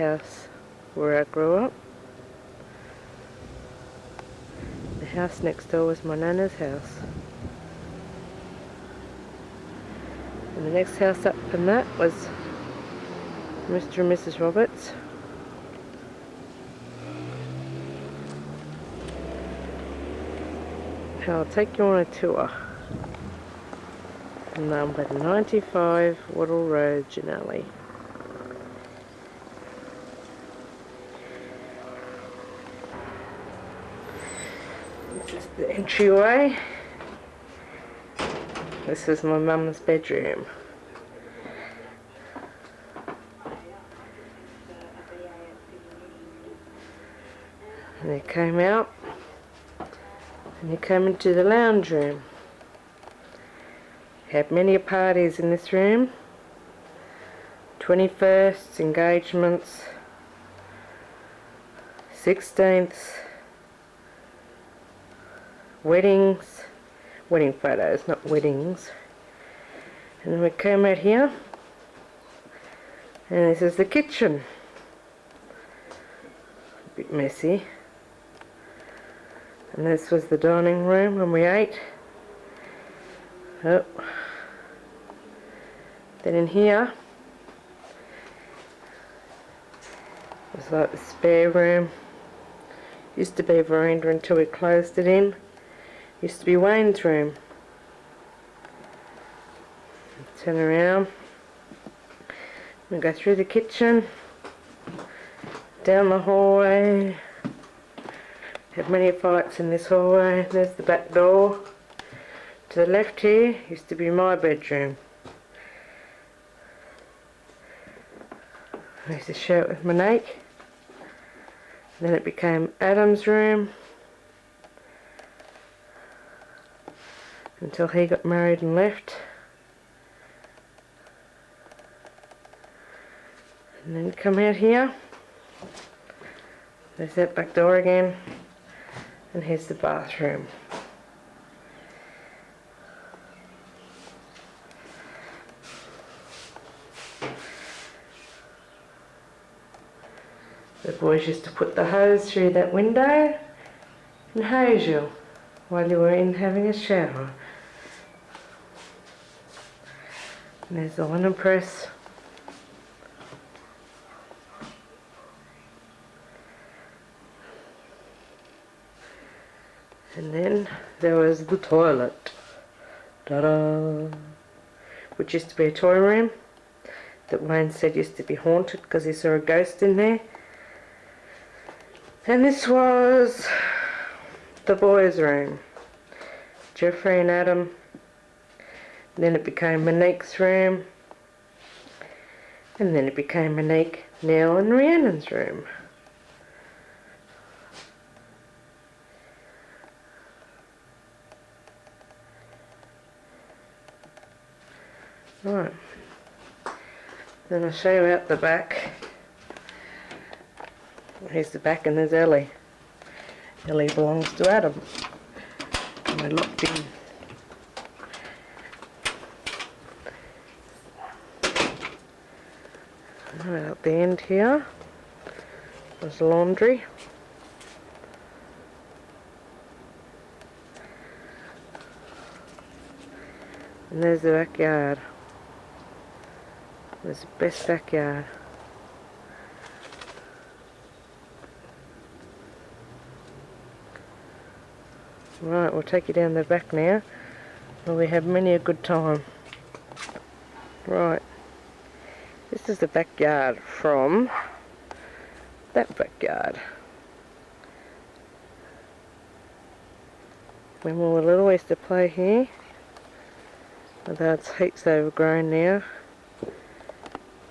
house where I grew up. The house next door was my nana's house. And the next house up from that was Mr. and Mrs. Roberts. I'll take you on a tour. Number 95 Wattle Road, Janelly. This is the entryway. This is my mum's bedroom. And you came out and you came into the lounge room. Had many parties in this room. 21st, engagements, 16th, weddings, wedding photos, not weddings. And then we came out here, and this is the kitchen. A bit messy. And this was the dining room when we ate. Oh. Then in here was like the spare room. Used to be a veranda until we closed it in. Used to be Wayne's room. Turn around. We go through the kitchen, down the hallway. Had many fights in this hallway. There's the back door. To the left here used to be my bedroom. I used to share it with Monique. Then it became Adam's room until he got married and left. And then come out here. There's that back door again. And here's the bathroom. The boys used to put the hose through that window and hose you while you were in having a shower. And there's the linen press. And then there was the toilet. Ta-da! Which used to be a toy room that Wayne said used to be haunted because he saw a ghost in there. And this was the boys' room. Jeffrey and Adam. And then it became Monique's room. And then it became Monique, Neil and Rhiannon's room. Right. Then I'll show you out the back. Here's the back and there's Ellie. Ellie belongs to Adam. And we're locked in. Right at the end here was laundry. And there's the backyard. It's the best backyard. Right, we'll take you down the back now, where we have many a good time. Right, this is the backyard from that backyard. When we were little, we used to play here, although it's heaps overgrown now.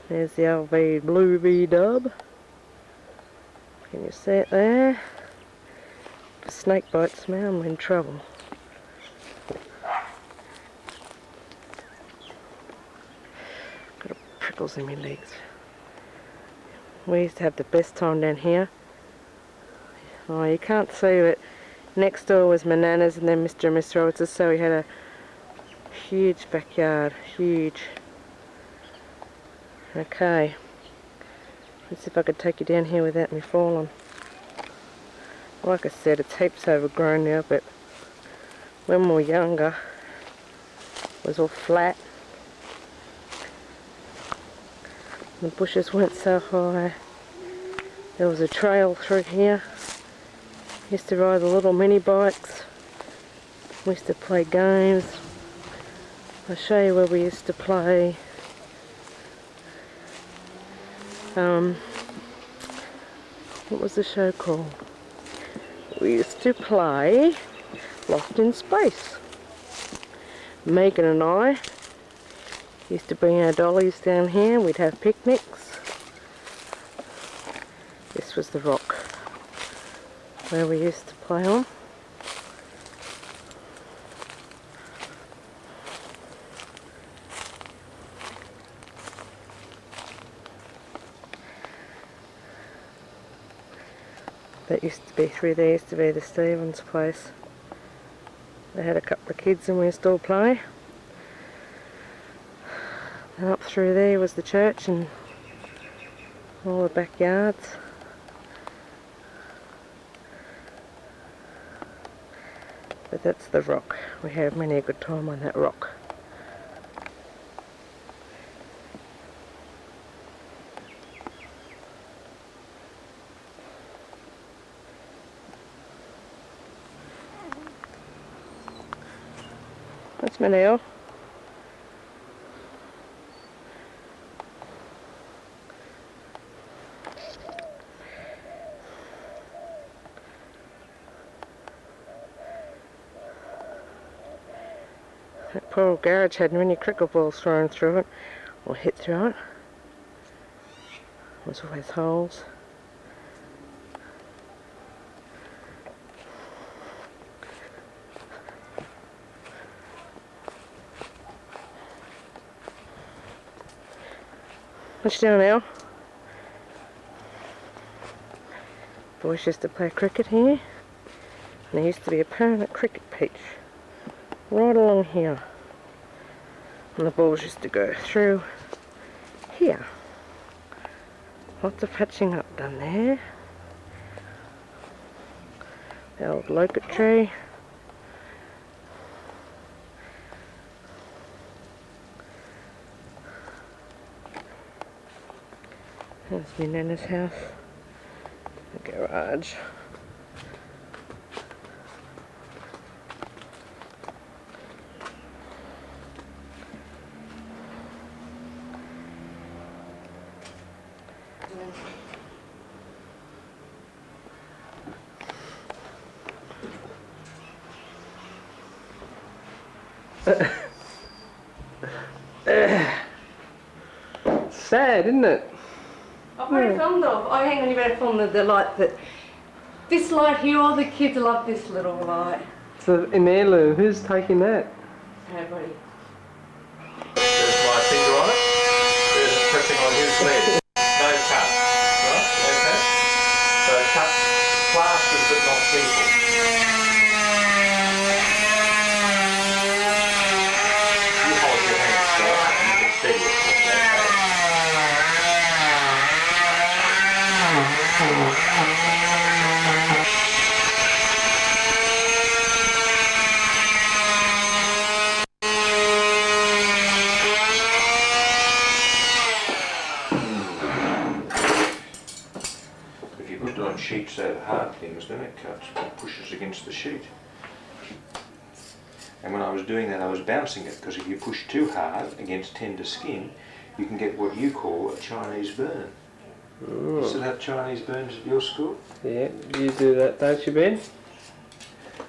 There's the LV Blue V-dub. Can you see it there? If a snake bites me, I'm in trouble. Got prickles in my legs. We used to have the best time down here. Oh, you can't see it. Next door was my nana's and then Mr. and Miss Roberts', so we had a huge backyard, huge. Okay, Let's see if I could take you down here without me falling. Like I said, it's heaps overgrown now, but when we were younger, it was all flat. The bushes weren't so high. There was a trail through here. Used to ride the little mini bikes. We used to play games. I'll show you where we used to play. What was the show called? We used to play Lost in Space. Megan and I used to bring our dollies down here. We'd have picnics. This was the rock where we used to play on. That used to be through there, used to be the Stevens place. They had a couple of kids and we used to all play. And up through there was the church and all the backyards. But that's the rock. We had many a good time on that rock. That's Manel. That poor old garage had many cricket balls thrown through it, or hit through it. There was always holes. What's down now? Boys used to play cricket here, and there used to be a permanent cricket pitch right along here, and the balls used to go through here. Lots of patching up done there. The old locust tree. There's my Nana's house, the garage. Sad, isn't it? I'm very fond of. Oh, hang on, you better film the light that. This light here, all the kids love this little light. It's an heirloom. Who's taking that? Nobody. There's my finger on it. There's a pressing on his leg. No cut. Right? Okay? So cut plasters but not people. You hold your hand straight and you can steady it. If you put it on sheets that are hard things, then it cuts, pushes against the sheet. And when I was doing that, I was bouncing it, because if you push too hard against tender skin, you can get what you call a Chinese burn. You still have Chinese burns at your school? Yeah, you do that, don't you, Ben?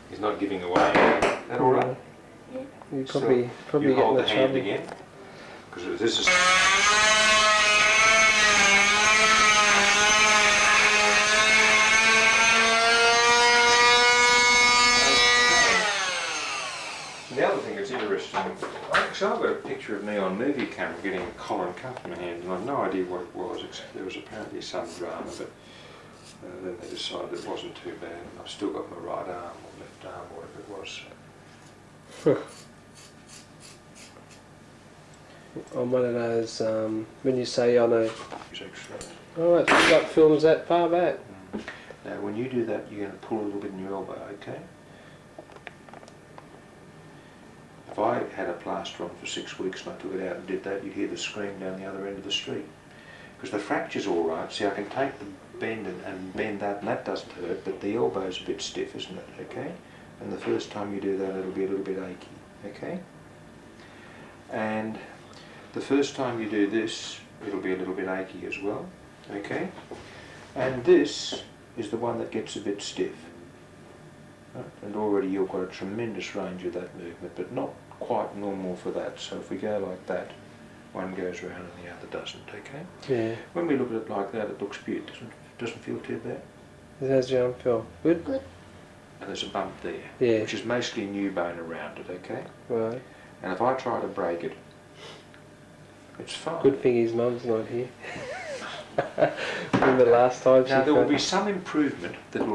He's not giving away. Is that all right? You So probably you get in hold the the hand trouble. again, because this is. The other thing that's interesting, actually I've got a picture of me on movie camera getting a collar and cuff in my hand, and I've no idea what it was, except there was apparently some drama, but then they decided it wasn't too bad, and I've still got my right arm or left arm, whatever it was. on one of those, when you say on a... Is extra. Oh, it's got films that far back. Now when you do that, you're going to pull a little bit in your elbow, okay? If I had a plaster on for 6 weeks and I took it out and did that, you'd hear the scream down the other end of the street. Because the fracture's all right. See, I can take the bend and bend that, and that doesn't hurt, but the elbow's a bit stiff, isn't it, okay? And the first time you do that, it'll be a little bit achy, okay? And the first time you do this, it'll be a little bit achy as well, okay? And this is the one that gets a bit stiff. Right? And already you've got a tremendous range of that movement, but not quite normal for that. So if we go like that, one goes round and the other doesn't, okay? Yeah. When we look at it like that, it looks good. Doesn't feel too bad. How's your arm feel? Good? Good. And there's a bump there, Yeah. which is mostly new bone around it, okay? Right. And if I try to break it, it's fine. Good thing his mum's not here. Remember the last time she... Now there will be some improvement that will